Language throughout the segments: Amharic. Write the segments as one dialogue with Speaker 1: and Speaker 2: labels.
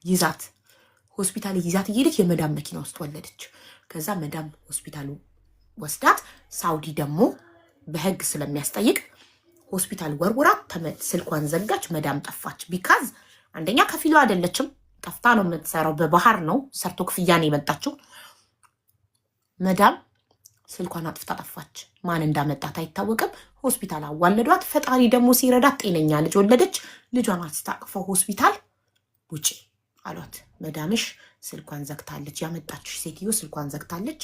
Speaker 1: ይዛት ሆስፒታል ይዛት እየሄደች የመዳም መኪና ውስጥ ወለደች። ከዛ መዳም ሆስፒታሉ ወስዳት ሳውዲ ደግሞ በህግ ስለሚያስጠይቅ ሆስፒታል ወርውራት ስልኳን ዘጋች። መዳም ጠፋች። ቢካዝ አንደኛ ከፊሉ አይደለችም፣ ጠፍታ ነው የምትሰራው። በባህር ነው ሰርቶ ክፍያ ነው የመጣችው። መዳም ስልኳን አጥፍታ ጠፋች። ማን እንዳመጣት አይታወቅም። ሆስፒታል አዋለዷት። ፈጣሪ ደግሞ ሲረዳት ጤነኛ ልጅ ወለደች። ልጇን አስታቅፈው ሆስፒታል ውጪ አሏት። መዳምሽ ስልኳን ዘግታለች፣ ያመጣችሽ ሴትዮ ስልኳን ዘግታለች፣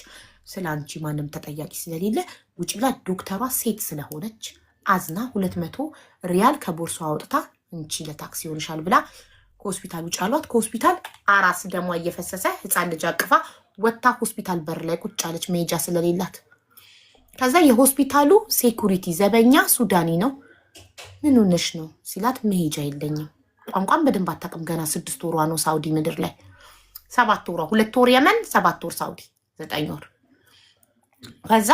Speaker 1: ስለ አንቺ ማንም ተጠያቂ ስለሌለ ውጪ ብላ ዶክተሯ ሴት ስለሆነች አዝና 200 ሪያል ከቦርሷ አውጥታ እንቺ ለታክሲ ይሆንሻል ብላ ከሆስፒታል ውጭ አሏት። ከሆስፒታል አራስ ደሟ እየፈሰሰ ህፃን ልጅ አቅፋ ወታ ሆስፒታል በር ላይ ቁጭ አለች መሄጃ ስለሌላት። ከዛ የሆስፒታሉ ሴኩሪቲ ዘበኛ ሱዳኒ ነው። ምን ሆነሽ ነው ሲላት መሄጃ የለኝም። ቋንቋን በደንብ አታውቅም። ገና 6 ወሯ ነው ሳውዲ ምድር ላይ 7 ወሯ 2 ወር የመን 7 ወር ሳውዲ 9 ወር። ከዛ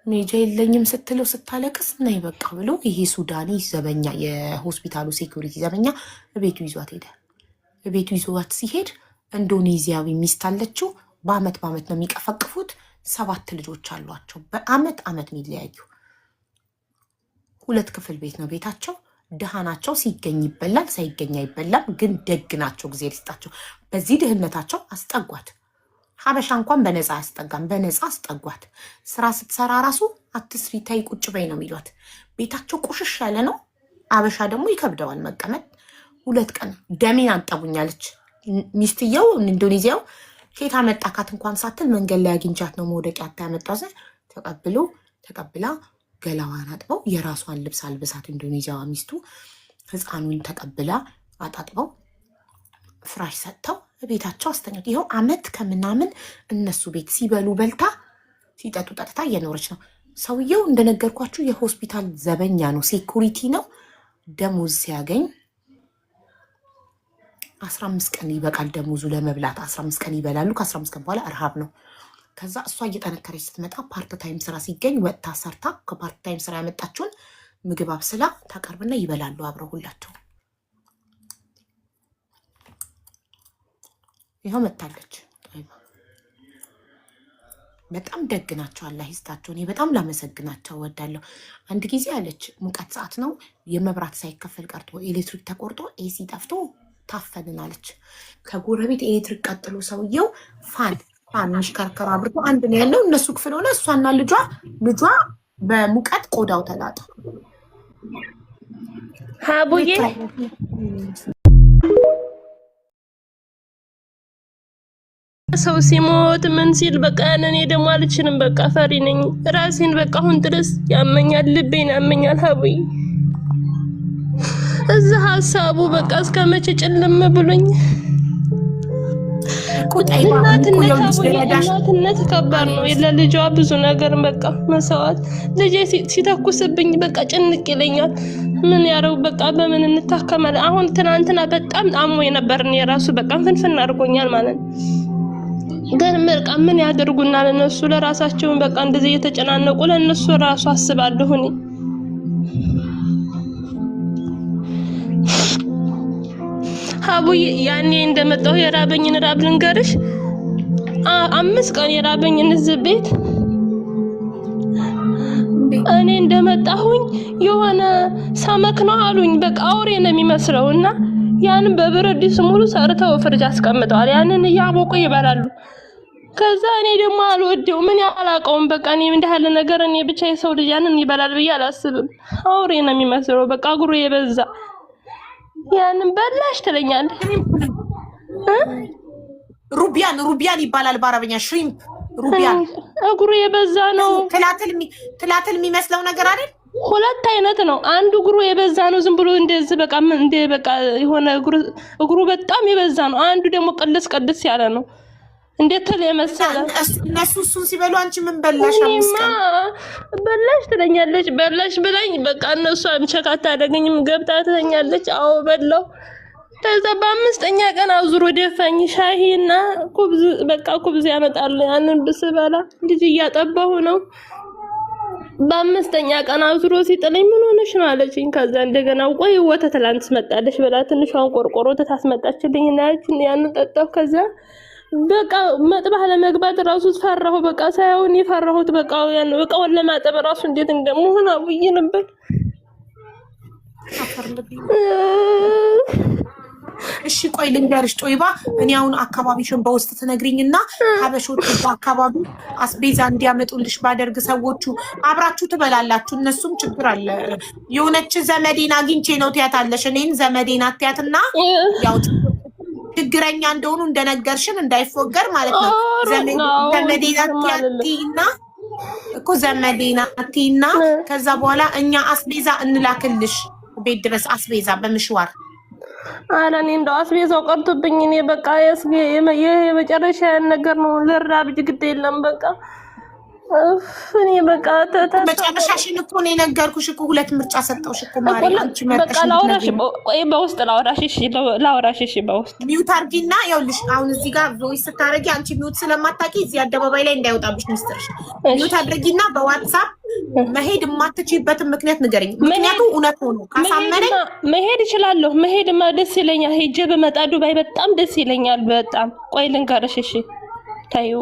Speaker 1: መሄጃ የለኝም ስትለው ስታለቅስ ነይ በቃ ብሎ ይሄ ሱዳኒ ዘበኛ የሆስፒታሉ ሴኩሪቲ ዘበኛ ቤቱ ይዟት ሄደ። ቤቱ ይዟት ሲሄድ ኢንዶኔዚያዊ ሚስት አለችው። በአመት ነው የሚቀፈቅፉት። 7 ልጆች አሏቸው። በአመት የሚለያዩ 2 ክፍል ቤት ነው ቤታቸው። ድሃ ናቸው። ሲገኝ ይበላል፣ ሳይገኝ አይበላም። ግን ደግ ናቸው። ጊዜ ሊስጣቸው። በዚህ ድህነታቸው አስጠጓት። ሀበሻ እንኳን በነፃ አያስጠጋም። በነፃ አስጠጓት። ስራ ስትሰራ ራሱ አትስሪ ተይ ቁጭ በይ ነው የሚሏት። ቤታቸው ቁሽሽ ያለ ነው። ሀበሻ ደግሞ ይከብደዋል መቀመጥ። 2 ቀን ደሜን አንጠቡኛለች ሚስትየው ኢንዶኔዚያው። ኬታ መጣካት እንኳን ሳትል መንገድ ላይ አግኝቻት ነው መውደቂያ ያመጣው ዘ ተቀብላ ገላዋን አጥበው የራሷን ልብስ አልብሳት ኢንዶኔዚያዋ ሚስቱ ህፃኑን ተቀብላ አጣጥበው ፍራሽ ሰጥተው ቤታቸው አስተኛት። ይኸው አመት ከምናምን እነሱ ቤት ሲበሉ በልታ ሲጠጡ ጠጥታ እየኖረች ነው። ሰውየው እንደነገርኳችሁ የሆስፒታል ዘበኛ ነው፣ ሴኩሪቲ ነው። ደሞዝ ሲያገኝ 15 ቀን ይበቃል ደሞዙ ለመብላት። 15 ቀን ይበላሉ። ከ15 ቀን በኋላ እርሃብ ነው። ከዛ እሷ እየጠነከረች ስትመጣ ፓርት ታይም ስራ ሲገኝ ወጥታ ሰርታ ከፓርት ታይም ስራ ያመጣችውን ምግብ አብስላ ታቀርብና ይበላሉ አብረው ሁላቸው። ይኸው መታለች። በጣም ደግ ናቸው። አላህ ይስጣቸው። እኔ በጣም ላመሰግናቸው እወዳለሁ። አንድ ጊዜ አለች ሙቀት ሰዓት ነው የመብራት ሳይከፈል ቀርቶ ኤሌክትሪክ ተቆርጦ ኤሲ ጠፍቶ ታፈንን አለች። ከጎረቤት ኤሌክትሪክ ቀጥሎ ሰውየው ፋን ሚሽከርከር አብርቶ አንድ ነው ያለው እነሱ ክፍል ሆነ። እሷና ልጇ በሙቀት ቆዳው ተላጠ።
Speaker 2: ሀቡዬ ሰው ሲሞት ምን ሲል በቃ እኔ ደግሞ አልችልም። በቃ ፈሪ ነኝ ራሴን በቃ አሁን ድረስ ያመኛል፣ ልቤን ያመኛል። ሀቡዬ እዛ ሀሳቡ በቃ እስከመቼ ጭልም ብሎኝ። እናትነት ከባድ ነው። ለልጇ ብዙ ነገር በቃ መስዋዕት። ልጄ ሲተኩስብኝ በቃ ጭንቅ ይለኛል። ምን ያረው በቃ በምን እንታከማለን። አሁን ትናንትና በጣም አሞኝ ነበርን። የራሱ በቃ ፍንፍን አድርጎኛል ማለት ነው። ግን በቃ ምን ያደርጉናል እነሱ ለራሳቸው በቃ እንደዚህ እየተጨናነቁ ለነሱ ራሱ አስባለሁ እኔ። ሀቡዬ ያኔ እንደመጣሁ የራበኝን ራብ ልንገርሽ። 5 ቀን የራበኝን እዚህ ቤት እኔ እንደመጣሁኝ የሆነ ሰመክ ነው አሉኝ። በቃ አውሬ ነው የሚመስለውና ያንን በብረት ድስት ሙሉ ሰርተው ፍርጅ አስቀምጠዋል። ያንን እያቦቁ ይበላሉ። ከዛ እኔ ደግሞ አልወደው ምን ያላቀውም በቃ እኔ እንደ ያለ ነገር እኔ ብቻ የሰው ልጅ ያንን ይበላል ብዬ አላስብም። አውሬ ነው የሚመስለው በቃ እግሩ የበዛ ያንን በላሽ ትለኛለህ።
Speaker 1: ሩቢያን ይባላል በአረበኛ ሽሪምፕ። ሩቢያን
Speaker 2: እግሩ የበዛ ነው።
Speaker 1: ትላትል የሚመስለው ነገር አይደል?
Speaker 2: 2 አይነት ነው። አንዱ እግሩ የበዛ ነው ዝም ብሎ እንደዚህ በቃ እንደ በቃ የሆነ እግሩ በጣም የበዛ ነው። አንዱ ደግሞ ቅልስ ያለ ነው። እንዴት ለመሰለ
Speaker 1: እነሱ እሱን ሲበሉ አንቺ ምን በላሽ?
Speaker 2: በላሽ ትለኛለች። በላሽ ብላኝ በቃ እነሱ አንቸካታ አደገኝም ገብታ ትለኛለች። አዎ በላው። ከዛ በ5ኛ ቀን አዙሮ ደፋኝ። ሻሂና ኩብዝ በቃ ኩብዝ ያመጣል። ያንን ብስበላ ልጅ እያጠባሁ ነው። በአምስተኛ ቀን አዙሮ ሲጥለኝ ምን ሆነሽ ነው አለችኝ። ከዛ እንደገና ቆይ ወተት ትላንት ስመጣለሽ ብላ ትንሿን ቆርቆሮ ወተት አስመጣችልኝ እና ያንን ጠጣሁ። ከዛ በቃ መጥባህ ለመግባት ራሱ ፈራሁ። በቃ ሳይሆን የፈራሁት በቃ ያን እቃውን ለማጠብ ራሱ እንዴት እንደምሆን አውዬ ነበር።
Speaker 1: እሺ ቆይ ልንገርሽ ጦይባ፣ እኔ አሁን አካባቢሽን በውስጥ ትነግሪኝና ሀበሾቹ በአካባቢ አስቤዛ እንዲያመጡልሽ ባደርግ ሰዎቹ አብራችሁ ትበላላችሁ። እነሱም ችግር አለ የሆነች ዘመዴን አግኝቼ ነው ትያታለሽ። እኔን ዘመዴን አትያትና ያው ችግረኛ እንደሆኑ እንደነገርሽን እንዳይፎገር ማለት ነው። ዘመዴን አትያቲና እኮ ዘመዴን አትይና ከዛ በኋላ እኛ አስቤዛ እንላክልሽ ቤት ድረስ አስቤዛ በምሽዋር።
Speaker 2: ኧረ እኔ እንደው አስቤዛው ቀርቶብኝ እኔ በቃ የመጨረሻ ነገር ነው። ልራብ ግድ የለም በቃ እኔ በቃ
Speaker 1: መጨረሻሽን እኮ ነው የነገርኩሽ እኮ። ሁለት ምርጫ ሰጠውሽ እኮ ማሪ። አንቺ
Speaker 2: በቃ ላውራሽ ቆይ በውስጥ ላውራሽ። እሺ ላውራሽ። እሺ በውስጥ
Speaker 1: ሚውት አድርጊና ይኸውልሽ አሁን እዚህ ጋር ቮይስ ስታረጊ አንቺ ሚውት ስለማታውቂ እዚህ አደባባይ ላይ እንዳይወጣብሽ ሚስጥርሽ ሚውት አድርጊና በዋትስአፕ መሄድ የማትችይበትን ምክንያት ንገረኝ። ምክንያቱም እውነት ሆኖ ካሳመነኝ
Speaker 2: መሄድ እችላለሁ። መሄድማ ደስ ይለኛል። ሄጄ በመጣ ዱባይ በጣም ደስ ይለኛል። በጣም ቆይ ልንገርሽ። እሺ ታዩ